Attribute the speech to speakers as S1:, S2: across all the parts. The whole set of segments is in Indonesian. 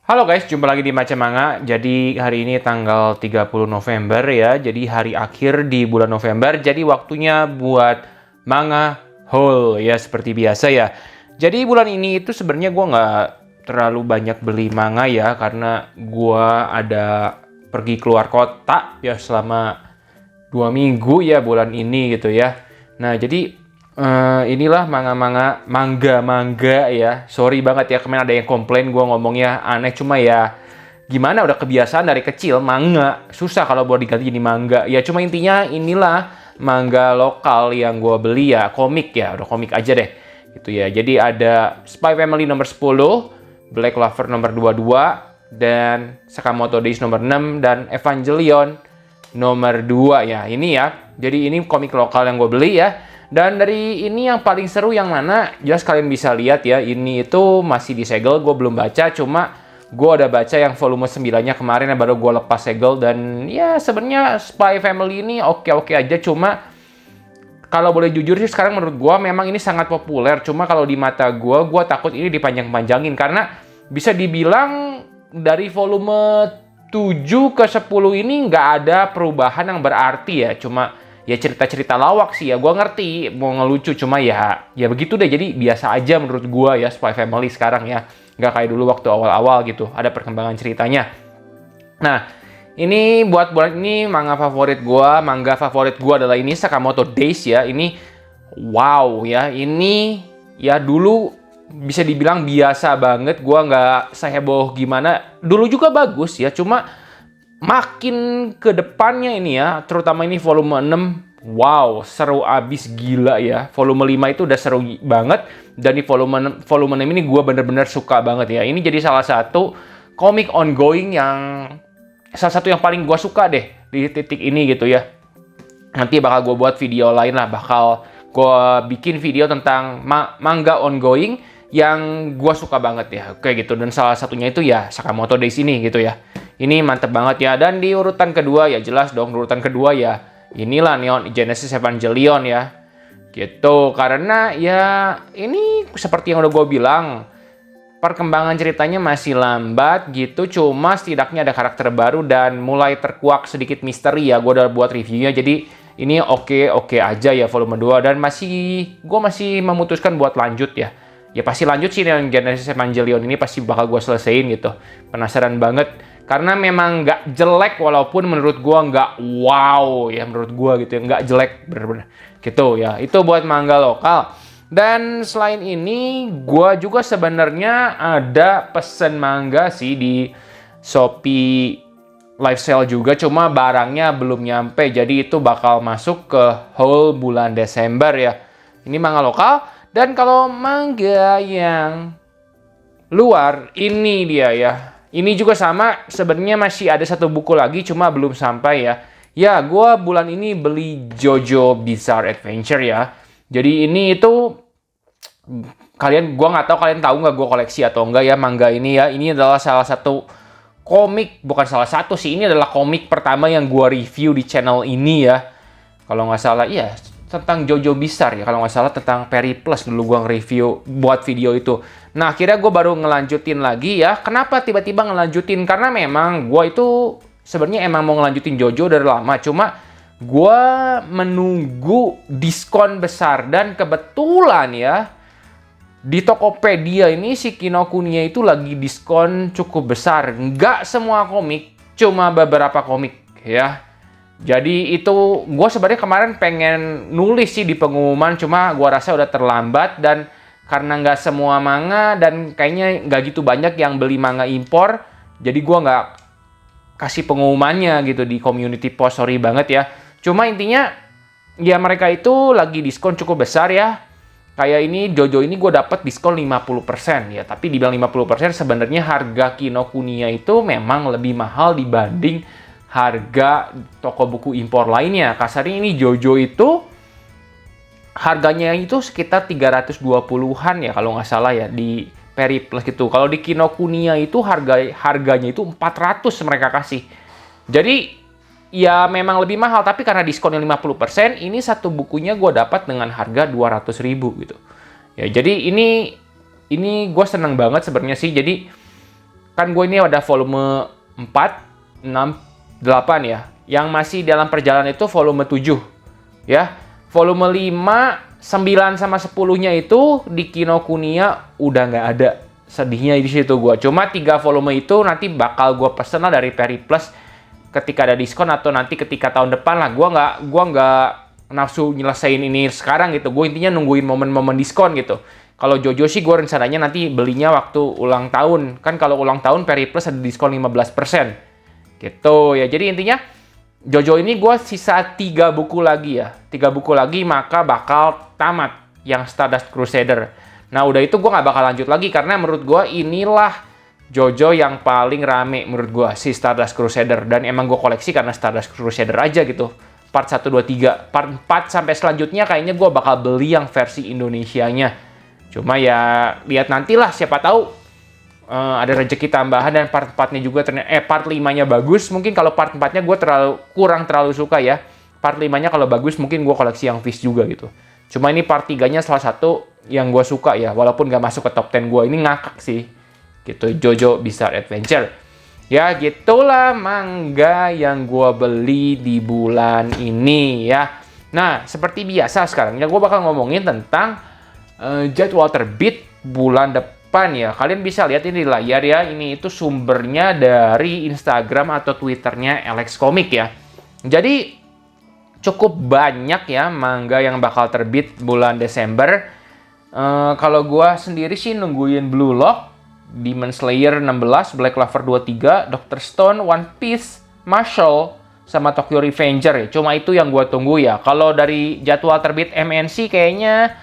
S1: Halo guys, jumpa lagi di Macam Manga. Jadi hari ini tanggal 30 November ya. Jadi hari akhir di bulan November. Jadi waktunya buat manga haul ya seperti biasa ya. Jadi bulan ini itu sebenarnya gue nggak terlalu banyak beli manga ya. Karena gue ada pergi keluar kota ya selama 2 minggu ya bulan ini gitu ya. Nah jadi inilah mangga ya. Sorry banget ya kemarin ada yang komplain gue ngomongnya aneh, cuma ya gimana, udah kebiasaan dari kecil manga susah kalau buat diganti jadi mangga. Ya cuma intinya inilah manga lokal yang gue beli ya, komik ya, udah komik aja deh. Gitu ya. Jadi ada Spy Family nomor 10, Black Clover nomor 22, dan Sakamoto Days nomor 6 dan Evangelion nomor 2 ya. Ini ya. Jadi ini komik lokal yang gue beli ya. Dan dari ini yang paling seru yang mana, jelas kalian bisa lihat ya, ini itu masih disegel, gue belum baca, cuma gue udah baca yang volume 9-nya kemarin yang baru gue lepas segel. Dan ya sebenarnya Spy Family ini oke-oke aja, cuma kalau boleh jujur sih sekarang menurut gue memang ini sangat populer, cuma kalau di mata gue takut ini dipanjang-panjangin, karena bisa dibilang dari volume 7 ke 10 ini nggak ada perubahan yang berarti ya, cuma ya cerita-cerita lawak sih ya, gue ngerti mau ngelucu, cuma ya begitu deh. Jadi biasa aja menurut gue ya Spy Family sekarang ya, nggak kayak dulu waktu awal-awal gitu ada perkembangan ceritanya. Nah ini buat bulan ini manga favorit gue adalah ini Sakamoto Days ya. Ini wow ya, ini ya dulu bisa dibilang biasa banget, gue nggak seheboh gimana, dulu juga bagus ya, cuma makin ke depannya ini ya, terutama ini volume 6, wow, seru abis gila ya. Volume 5 itu udah seru banget, dan di volume 6 ini gue bener-bener suka banget ya. Ini jadi salah satu komik ongoing yang salah satu yang paling gue suka deh di titik ini gitu ya. Nanti bakal gue buat video lain lah, bakal gue bikin video tentang manga ongoing yang gue suka banget ya, kayak gitu. Dan salah satunya itu ya Sakamoto Days ini gitu ya. Ini mantep banget ya. Dan di urutan kedua ya jelas dong, urutan kedua ya inilah Neon Genesis Evangelion ya. Gitu, karena ya ini seperti yang udah gue bilang, perkembangan ceritanya masih lambat gitu, cuma setidaknya ada karakter baru dan mulai terkuak sedikit misteri ya. Gue udah buat reviewnya, jadi ini oke aja ya volume 2, dan gue masih memutuskan buat lanjut ya. Ya pasti lanjut sih, Neon Genesis Evangelion ini pasti bakal gue selesaiin gitu. Penasaran banget. Karena memang nggak jelek, walaupun menurut gue nggak wow ya, menurut gue gitu ya, nggak jelek bener-bener gitu ya. Itu buat manga lokal. Dan selain ini gue juga sebenarnya ada pesen manga sih di Shopee live sale juga, cuma barangnya belum nyampe, jadi itu bakal masuk ke haul bulan Desember ya. Ini manga lokal. Dan kalau manga yang luar, ini dia ya. Ini juga sama, sebenarnya masih ada satu buku lagi, cuma belum sampai ya. Ya, gue bulan ini beli JoJo Bizarre Adventure ya. Jadi ini itu, gue nggak tahu kalian tahu nggak gue koleksi atau enggak ya manga ini ya. Ini adalah salah satu komik, bukan salah satu sih, ini adalah komik pertama yang gue review di channel ini ya. Kalau nggak salah, iya, tentang JoJo Bizarre ya, kalau nggak salah tentang Peri Plus dulu gue nge-review buat video itu. Nah akhirnya gue baru ngelanjutin lagi ya. Kenapa tiba-tiba ngelanjutin? Karena memang gue itu sebenarnya emang mau ngelanjutin JoJo dari lama, cuma gue menunggu diskon besar, dan kebetulan ya di Tokopedia ini si Kinokuniya itu lagi diskon cukup besar. Nggak semua komik, cuma beberapa komik ya. Jadi itu gue sebenarnya kemarin pengen nulis sih di pengumuman, cuma gue rasa udah terlambat, dan karena nggak semua manga dan kayaknya nggak gitu banyak yang beli manga impor, jadi gue nggak kasih pengumumannya gitu di community post, sorry banget ya. Cuma intinya ya mereka itu lagi diskon cukup besar ya. Kayak ini JoJo ini gue dapet diskon 50% ya, tapi dibilang 50% sebenarnya harga Kinokuniya itu memang lebih mahal dibanding harga toko buku impor lainnya. Kasarnya ini JoJo itu harganya itu sekitar 320-an ya kalau nggak salah ya di Peri Plus gitu. Kalau di Kinokuniya itu harganya itu 400 mereka kasih. Jadi ya memang lebih mahal, tapi karena diskonnya 50%, ini satu bukunya gue dapat dengan harga 200.000 gitu. Ya jadi ini gue seneng banget sebenarnya sih. Jadi kan gue ini ada volume 4, 6, 8 ya. Yang masih dalam perjalanan itu volume 7 ya. Volume 5, 9 sama 10-nya itu di Kinokuniya udah nggak ada. Sedihnya di situ gue. Cuma 3 volume itu nanti bakal gue pesen lah dari Periplus ketika ada diskon atau nanti ketika tahun depan lah. Gue nggak nafsu nyelesain ini sekarang gitu. Gue intinya nungguin momen-momen diskon gitu. Kalau JoJo sih gue rencananya nanti belinya waktu ulang tahun. Kan kalau ulang tahun Periplus ada diskon 15%. Gitu ya. Jadi intinya JoJo ini gue sisa 3 buku lagi ya. 3 buku lagi maka bakal tamat yang Stardust Crusader. Nah udah itu gue nggak bakal lanjut lagi karena menurut gue inilah JoJo yang paling rame menurut gue si Stardust Crusader. Dan emang gue koleksi karena Stardust Crusader aja gitu. Part 1, 2, 3. Part 4 sampai selanjutnya kayaknya gue bakal beli yang versi Indonesianya. Cuma ya lihat nantilah, siapa tahu ada rezeki tambahan dan part 4-nya juga part 5-nya bagus. Mungkin kalau part 4-nya gue kurang terlalu suka ya. Part 5-nya kalau bagus mungkin gue koleksi yang Fish juga gitu. Cuma ini part 3-nya salah satu yang gue suka ya, walaupun gak masuk ke top 10 gue. Ini ngakak sih. Gitu, JoJo Bizarre Adventure. Ya gitulah manga yang gue beli di bulan ini ya. Nah, seperti biasa sekarang ya gue bakal ngomongin tentang jadwal terbit bulan depan ya. Kalian bisa lihat ini di layar ya. Ini itu sumbernya dari Instagram atau Twitternya Alex Comic ya. Jadi cukup banyak ya manga yang bakal terbit bulan Desember. Kalau gua sendiri sih nungguin Blue Lock, Demon Slayer 16, Black Clover 23, Dr. Stone, One Piece, Marshall, sama Tokyo Revenger ya. Cuma itu yang gua tunggu ya. Kalau dari jadwal terbit MNC kayaknya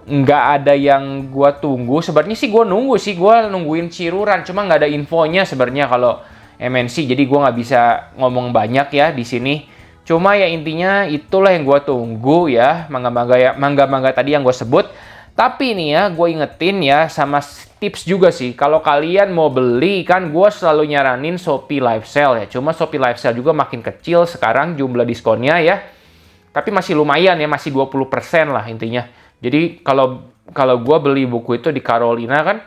S1: nggak ada yang gue tunggu. Sebenarnya sih gue nungguin Ciruran, cuma nggak ada infonya sebenarnya kalau MNC, jadi gue nggak bisa ngomong banyak ya di sini. Cuma ya intinya itulah yang gue tunggu ya, manga-manga tadi yang gue sebut. Tapi nih ya, gue ingetin ya sama tips juga sih, kalau kalian mau beli kan gue selalu nyaranin Shopee Live Sale ya. Cuma Shopee Live Sale juga makin kecil sekarang jumlah diskonnya ya. Tapi masih lumayan ya, masih 20% lah intinya. Jadi kalau gue beli buku itu di Carolina kan,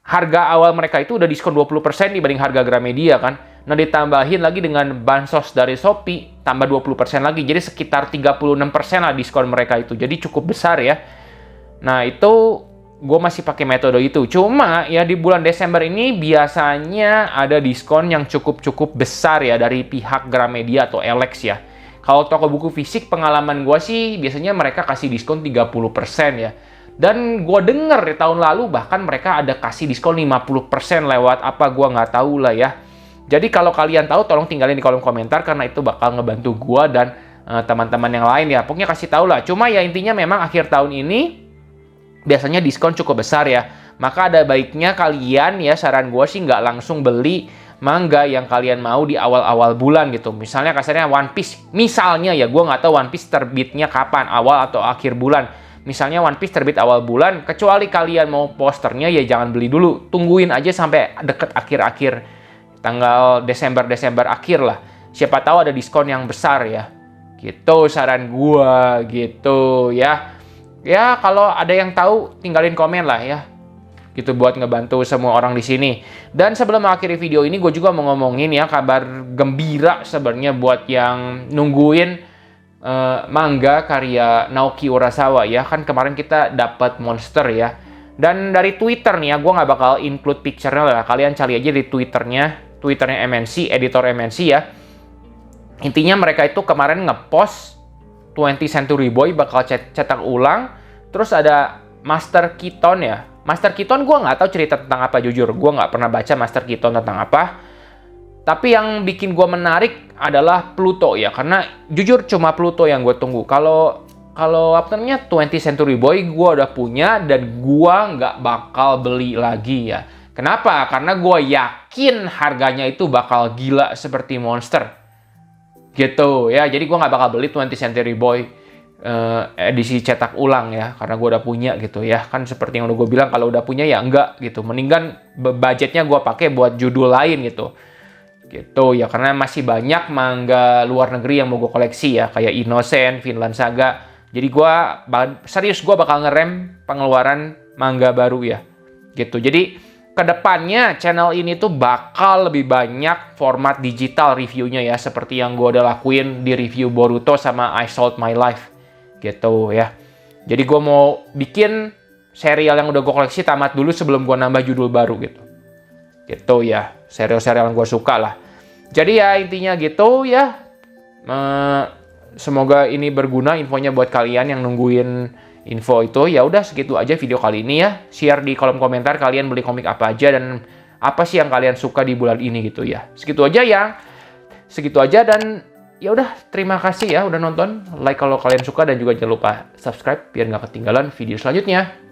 S1: harga awal mereka itu udah diskon 20% dibanding harga Gramedia kan. Nah ditambahin lagi dengan bansos dari Shopee, tambah 20% lagi. Jadi sekitar 36% lah diskon mereka itu. Jadi cukup besar ya. Nah itu gue masih pakai metode itu. Cuma ya di bulan Desember ini biasanya ada diskon yang cukup besar ya dari pihak Gramedia atau Alex ya. Kalau toko buku fisik pengalaman gue sih biasanya mereka kasih diskon 30% ya. Dan gue denger di tahun lalu bahkan mereka ada kasih diskon 50% lewat apa gue nggak tahu lah ya. Jadi kalau kalian tahu tolong tinggalin di kolom komentar karena itu bakal ngebantu gue dan teman-teman yang lain ya. Pokoknya kasih tahu lah. Cuma ya intinya memang akhir tahun ini biasanya diskon cukup besar ya. Maka ada baiknya kalian ya, saran gue sih nggak langsung beli manga yang kalian mau di awal-awal bulan gitu. Misalnya kasarnya One Piece. Misalnya ya, gue nggak tahu One Piece terbitnya kapan, awal atau akhir bulan. Misalnya One Piece terbit awal bulan, kecuali kalian mau posternya ya jangan beli dulu. Tungguin aja sampai deket akhir-akhir. Tanggal Desember akhir lah. Siapa tahu ada diskon yang besar ya. Gitu saran gue gitu ya. Ya kalau ada yang tahu tinggalin komen lah ya. Gitu buat ngebantu semua orang di sini. Dan sebelum mengakhiri video ini gue juga mau ngomongin ya kabar gembira sebenarnya buat yang nungguin manga karya Naoki Urasawa ya. Kan kemarin kita dapat Monster ya. Dan dari Twitter nih ya, gue nggak bakal include picture-nya lah. Kalian cari aja di Twitternya MNC, editor MNC ya. Intinya mereka itu kemarin ngepost 20th Century Boy bakal cetak ulang. Terus ada Master Keaton ya. Master Keaton gue nggak tahu cerita tentang apa, jujur. Gue nggak pernah baca Master Keaton tentang apa. Tapi yang bikin gue menarik adalah Pluto ya. Karena jujur cuma Pluto yang gue tunggu. Kalau apa namanya 20th Century Boy gue udah punya dan gue nggak bakal beli lagi ya. Kenapa? Karena gue yakin harganya itu bakal gila seperti Monster. Gitu ya. Jadi gue nggak bakal beli 20th Century Boy edisi cetak ulang ya, karena gue udah punya gitu ya. Kan seperti yang udah gue bilang, kalau udah punya ya enggak gitu, mendingan budgetnya gue pakai buat judul lain gitu ya, karena masih banyak manga luar negeri yang mau gue koleksi ya, kayak Innocent, Vinland Saga. Jadi gue bakal ngerem pengeluaran manga baru ya gitu. Jadi kedepannya channel ini tuh bakal lebih banyak format digital reviewnya ya, seperti yang gue udah lakuin di review Boruto sama I Sold My Life gitu ya. Jadi gue mau bikin serial yang udah gue koleksi tamat dulu sebelum gue nambah judul baru gitu. Gitu ya, serial-serial yang gue suka lah. Jadi ya intinya gitu ya. Semoga ini berguna infonya buat kalian yang nungguin info itu. Ya udah segitu aja video kali ini ya. Share di kolom komentar kalian beli komik apa aja dan apa sih yang kalian suka di bulan ini gitu ya. Segitu aja dan ya udah, terima kasih ya udah nonton. Like kalau kalian suka dan juga jangan lupa subscribe biar nggak ketinggalan video selanjutnya.